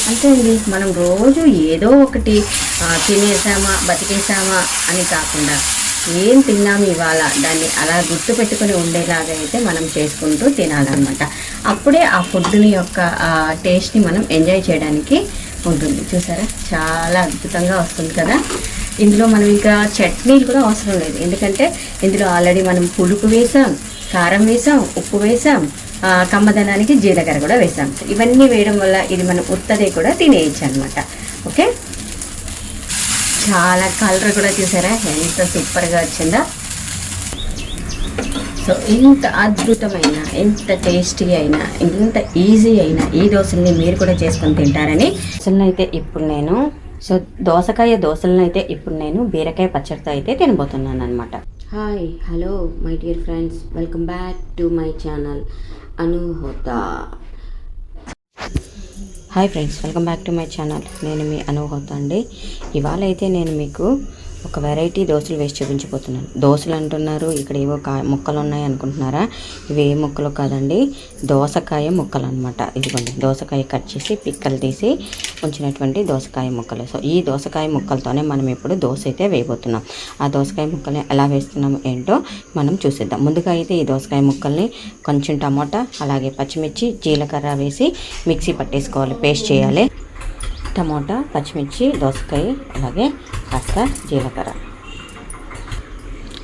అంతే అండి. మనం రోజు ఏదో ఒకటి తినేసామా బతికేసామా అని కాకుండా ఏం తిన్నాము ఇవాళ దాన్ని అలా గుర్తు పెట్టుకుని ఉండేలాగా అయితే మనం చేసుకుంటూ తినాలన్నమాట. అప్పుడే ఆ ఫుడ్ని యొక్క టేస్ట్ని మనం ఎంజాయ్ చేయడానికి ఉంటుంది. చూసారా, చాలా అద్భుతంగా వస్తుంది కదా. ఇందులో మనం ఇంకా చట్నీలు కూడా అవసరం లేదు, ఎందుకంటే ఇందులో ఆల్రెడీ మనం పులుపు వేసాం, కారం వేసాం, ఉప్పు వేసాం, కమ్మదనానికి జీలకర్ర కూడా వేసాం. ఇవన్నీ వేయడం వల్ల ఇది మనం ఉత్తదే కూడా తినేయచ్చు అనమాట. ఓకే, చాలా కలర్ కూడా చూసారా ఎంత సూపర్గా వచ్చిందో. సో ఇంత అద్భుతమైన, ఎంత టేస్టీ అయినా, ఇంత ఈజీ అయినా ఈ దోశల్ని మీరు కూడా చేసుకొని తింటారని దోశలను అయితే ఇప్పుడు నేను దోసలను అయితే ఇప్పుడు నేను బీరకాయ పచ్చడితో అయితే తినబోతున్నాను అనమాట. Hi, hello my dear friends, welcome back to my channel Anuhota. Hi friends, welcome back to my channel. నేను మీ అనుహోత అండి. ఇవాళ అయితే నేను మీకు ఒక వెరైటీ దోశలు వేసి చూపించబోతున్నాను. దోశలు అంటున్నారు, ఇక్కడ ఏవో ముక్కలు ఉన్నాయి అనుకుంటున్నారా? ఇవి ఏ ముక్కలు కాదండి, దోసకాయ ముక్కలు అనమాట. ఇదిగోండి, దోసకాయ కట్ చేసి పిక్కలు తీసి ఉంచినటువంటి దోసకాయ ముక్కలు. సో ఈ దోసకాయ ముక్కలతోనే మనం ఇప్పుడు దోశ అయితే వేయబోతున్నాం. ఆ దోసకాయ ముక్కల్ని ఎలా వేస్తున్నాం ఏంటో మనం చూసేద్దాం. ముందుగా అయితే ఈ దోసకాయ ముక్కల్ని కొంచెం టమాటా, అలాగే పచ్చిమిర్చి, జీలకర్ర వేసి మిక్సీ పట్టేసుకోవాలి, పేస్ట్ చేయాలి. టమాటా, పచ్చిమిర్చి, దోసకాయ, అలాగే కాస్త జీలకర్ర,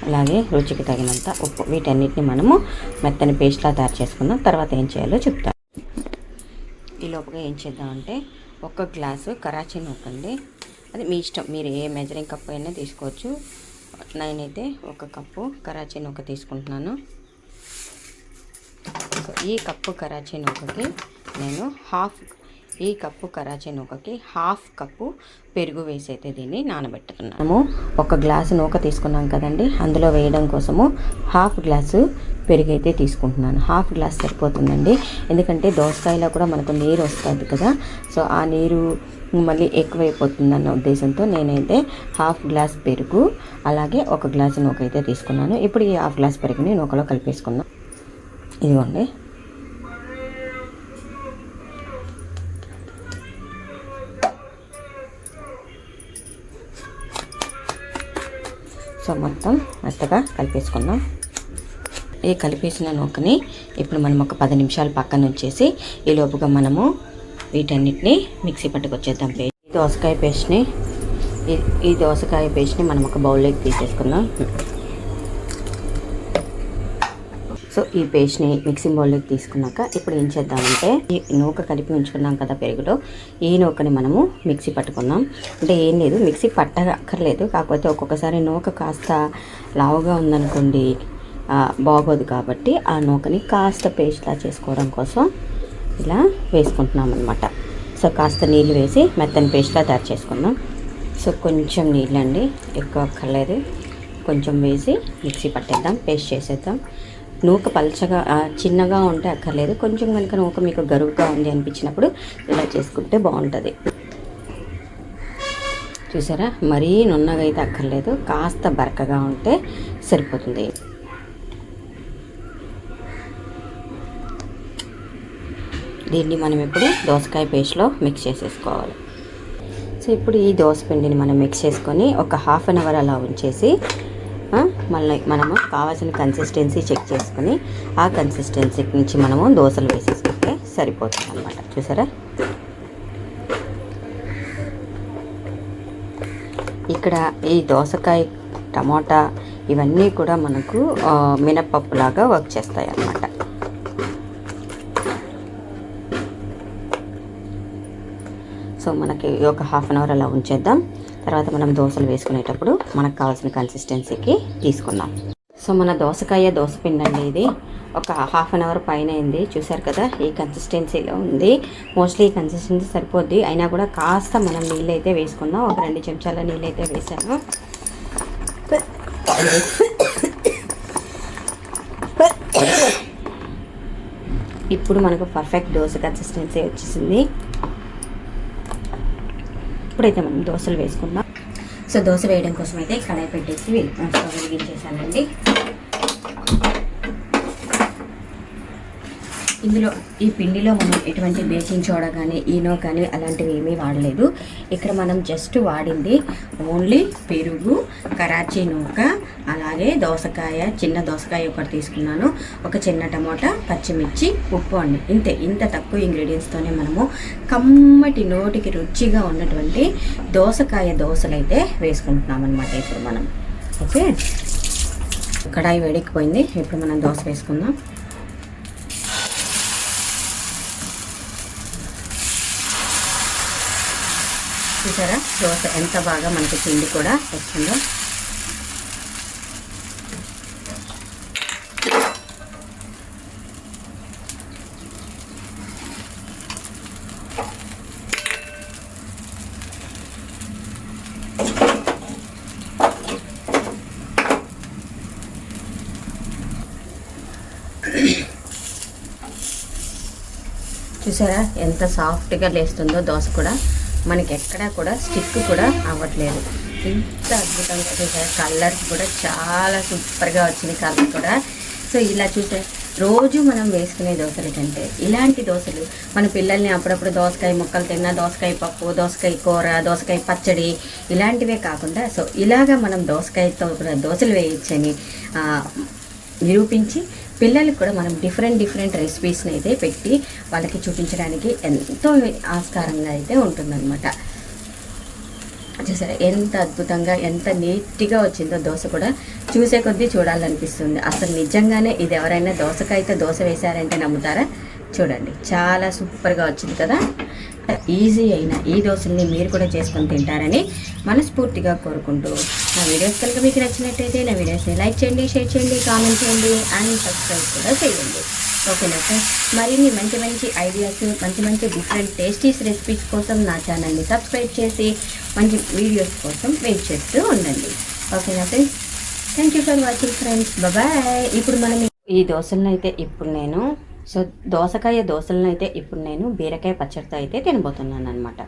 అలాగే రుచికి తగినంత ఉప్పు, వీటన్నిటిని మనము మెత్తని పేస్ట్లా తయారు చేసుకుందాం. తర్వాత ఏం చేయాలో చెప్తాను. ఈ లోపుగా ఏం చేద్దామంటే, ఒక గ్లాసు కరాచీ నూకండి. అది మీ ఇష్టం, మీరు ఏ మెజరింగ్ కప్పు అయినా తీసుకోవచ్చు. నేనైతే ఒక కప్పు కరాచీ నూక తీసుకుంటున్నాను. సో ఈ కప్పు కరాచీ నూకకి నేను హాఫ్ కప్పు పెరుగు వేసి అయితే దీన్ని నానబెట్టుకున్నాము. ఒక గ్లాసు నూక తీసుకున్నాం కదండి, అందులో వేయడం కోసము హాఫ్ గ్లాసు పెరుగు అయితే తీసుకుంటున్నాను. హాఫ్ గ్లాస్ సరిపోతుందండి, ఎందుకంటే దోసకాయలో కూడా మనకు నీరు వస్తుంది కదా. సో ఆ నీరు మళ్ళీ ఎక్కువైపోతుందన్న ఉద్దేశంతో నేనైతే హాఫ్ గ్లాస్ పెరుగు, అలాగే ఒక గ్లాసు నూక అయితే తీసుకున్నాను. ఇప్పుడు ఈ హాఫ్ గ్లాస్ పెరుగుని నూకలో కలిపేసుకున్నాం. ఇదిగోండి, సో మొత్తం మెత్తగా కలిపేసుకుందాం. ఈ కలిపేసిన నూకని ఇప్పుడు మనం ఒక 10 నిమిషాలు పక్కన ఉంచేసి ఈ లోపుగా మనము వీటన్నిటిని మిక్సీ పట్టుకొచ్చేద్దాం. ఈ దోసకాయ పేస్ట్ని మనం ఒక బౌల్లోకి తీసేసుకుందాం. సో ఈ పేస్ట్ని మిక్సింగ్ బౌల్లోకి తీసుకున్నాక ఇప్పుడు ఏం చేద్దామంటే, ఈ నూక కలిపి ఉంచుకున్నాం కదా పెరుగులో, ఈ నూకని మనము మిక్సీ పట్టుకుందాం. అంటే ఏం లేదు, మిక్సీ పట్టక్కర్లేదు, కాకపోతే ఒక్కొక్కసారి నూక కాస్త లావుగా ఉందనుకోండి బాగోదు, కాబట్టి ఆ నూకని కాస్త పేస్ట్లా చేసుకోవడం కోసం ఇలా వేసుకుంటున్నాం అనమాట. సో కాస్త నీళ్ళు వేసి మెత్తని పేస్ట్లా తయారు చేసుకుందాం. సో కొంచెం నీళ్ళండి, ఎక్కువ అక్కర్లేదు, కొంచెం వేసి మిక్సీ పట్టేద్దాం, పేస్ట్ చేసేద్దాం. నూక పల్చగా చిన్నగా ఉంటే అక్కర్లేదు, కొంచెం కనుక నూక మీకు గరువుగా ఉంది అనిపించినప్పుడు ఇలా చేసుకుంటే బాగుంటుంది. చూసారా, మరీ నున్నగా అయితే అక్కర్లేదు, కాస్త బరకగా ఉంటే సరిపోతుంది. దీన్ని మనం ఇప్పుడు దోసకాయ పేస్ట్లో మిక్స్ చేసేసుకోవాలి. సో ఇప్పుడు ఈ దోస పిండిని మనం మిక్స్ చేసుకొని ఒక హాఫ్ అన్ అవర్ అలా ఉంచేసి మళ్ళీ మనము కావాల్సిన కన్సిస్టెన్సీ చెక్ చేసుకొని ఆ కన్సిస్టెన్సీ నుంచి మనము దోశలు వేసేసుకుంటే సరిపోతుంది అన్నమాట. చూసారా, ఇక్కడ ఈ దోసకాయ, టమాటా ఇవన్నీ కూడా మనకు మినపప్పులాగా వర్క్ చేస్తాయి అన్నమాట. సో మనకి ఒక హాఫ్ అన్ అవర్ అలా ఉంచేద్దాం. తర్వాత మనం దోశలు వేసుకునేటప్పుడు మనకు కావాల్సిన కన్సిస్టెన్సీకి తీసుకుందాం. సో మన దోస పిండి అండి, ఇది ఒక హాఫ్ అన్ అవర్ పైన అయింది. చూసారు కదా, ఈ కన్సిస్టెన్సీలో ఉంది. మోస్ట్లీ ఈ కన్సిస్టెన్సీ సరిపోద్ది, అయినా కూడా కాస్త మనం నీళ్ళు అయితే వేసుకుందాం. ఒక 2 చెంచాల నీళ్ళు అయితే వేసాను. ఇప్పుడు మనకు పర్ఫెక్ట్ దోశ కన్సిస్టెన్సీ వచ్చేసింది. ఇప్పుడైతే మనం దోశలు వేసుకుందాం. సో దోశ వేయడం కోసం అయితే కడాయి పెట్టేసి స్టవ్ వెలిగించేసానండి. ఇందులో ఈ పిండిలో మనం ఎటువంటి బేకింగ్ సోడా కానీ ఈనో కానీ అలాంటివి ఏమీ వాడలేదు. ఇక్కడ మనం జస్ట్ వాడింది ఓన్లీ పెరుగు, కరాచీ నూక, అలాగే దోసకాయ, చిన్న దోసకాయ ఒకటి తీసుకున్నాను, ఒక చిన్న టమోటా, పచ్చిమిర్చి, ఉప్పు అండి. ఇంత తక్కువ ఇంగ్రీడియంట్స్తోనే మనము కమ్మటి నోటికి రుచిగా ఉన్నటువంటి దోసకాయ దోశలు అయితే వేసుకుంటున్నాం అనమాట ఇప్పుడు మనం. ఓకే, కడాయి వేడెక్కిపోయింది. ఇప్పుడు మనం దోశ వేసుకుందాం. చూసారా దోశ ఎంత బాగా మనకి పిండి కూడా వస్తుందో. చూసారా ఎంత సాఫ్ట్గా లేస్తుందో దోశ కూడా, మనకి ఎక్కడా కూడా స్టిక్ కూడా అవ్వట్లేదు. ఇంత అద్భుతంగా చూసారా, కలర్ కూడా చాలా సూపర్గా వచ్చింది కలర్ కూడా. సో ఇలా చూసే రోజు మనం వేసుకునే దోశల కంటే ఇలాంటి దోశలు మన పిల్లల్ని అప్పుడప్పుడు దోసకాయ ముక్కలు తిన్నా, దోసకాయ పప్పు, దోసకాయ కూర, దోసకాయ పచ్చడి ఇలాంటివే కాకుండా సో ఇలాగా మనం దోసకాయతో కూడా దోశలు వేయచ్చని నిరూపించి పిల్లలకు కూడా మనం డిఫరెంట్ రెసిపీస్ని అయితే పెట్టి వాళ్ళకి చూపించడానికి ఎంతో ఆస్కారంగా అయితే ఉంటుందన్నమాట. చూసారా ఎంత అద్భుతంగా ఎంత నీట్గా వచ్చిందో దోశ కూడా, చూసే కొద్దీ చూడాలనిపిస్తుంది. అసలు నిజంగానే ఇది ఎవరైనా దోసకాయతో దోశ వేశారంటే నమ్ముతారా? చూడండి చాలా సూపర్గా వచ్చింది కదా. ఈజీ అయిన ఈ దోశల్ని మీరు కూడా చేసుకొని తింటారని మనస్ఫూర్తిగా కోరుకుంటూ, నా వీడియోస్ కనుక మీకు నచ్చినట్టయితే నా వీడియోస్ని లైక్ చేయండి, షేర్ చేయండి, కామెంట్ చేయండి అండ్ సబ్స్క్రైబ్ కూడా చేయండి. ఓకేనా ఫ్రెండ్స్, మరిన్ని మంచి ఐడియాస్, మంచి డిఫరెంట్ టేస్టీస్ రెసిపీస్ కోసం నా ఛానల్ని సబ్స్క్రైబ్ చేసి మంచి వీడియోస్ కోసం వెయిట్ చేస్తూ ఉండండి. ఓకేనా friends, thank you for watching friends, bye. ఇప్పుడు మనం ఈ దోశలను అయితే దోసకాయ దోశలను అయితే ఇప్పుడు నేను బీరకాయ పచ్చడితో అయితే తినబోతున్నాను అనమాట.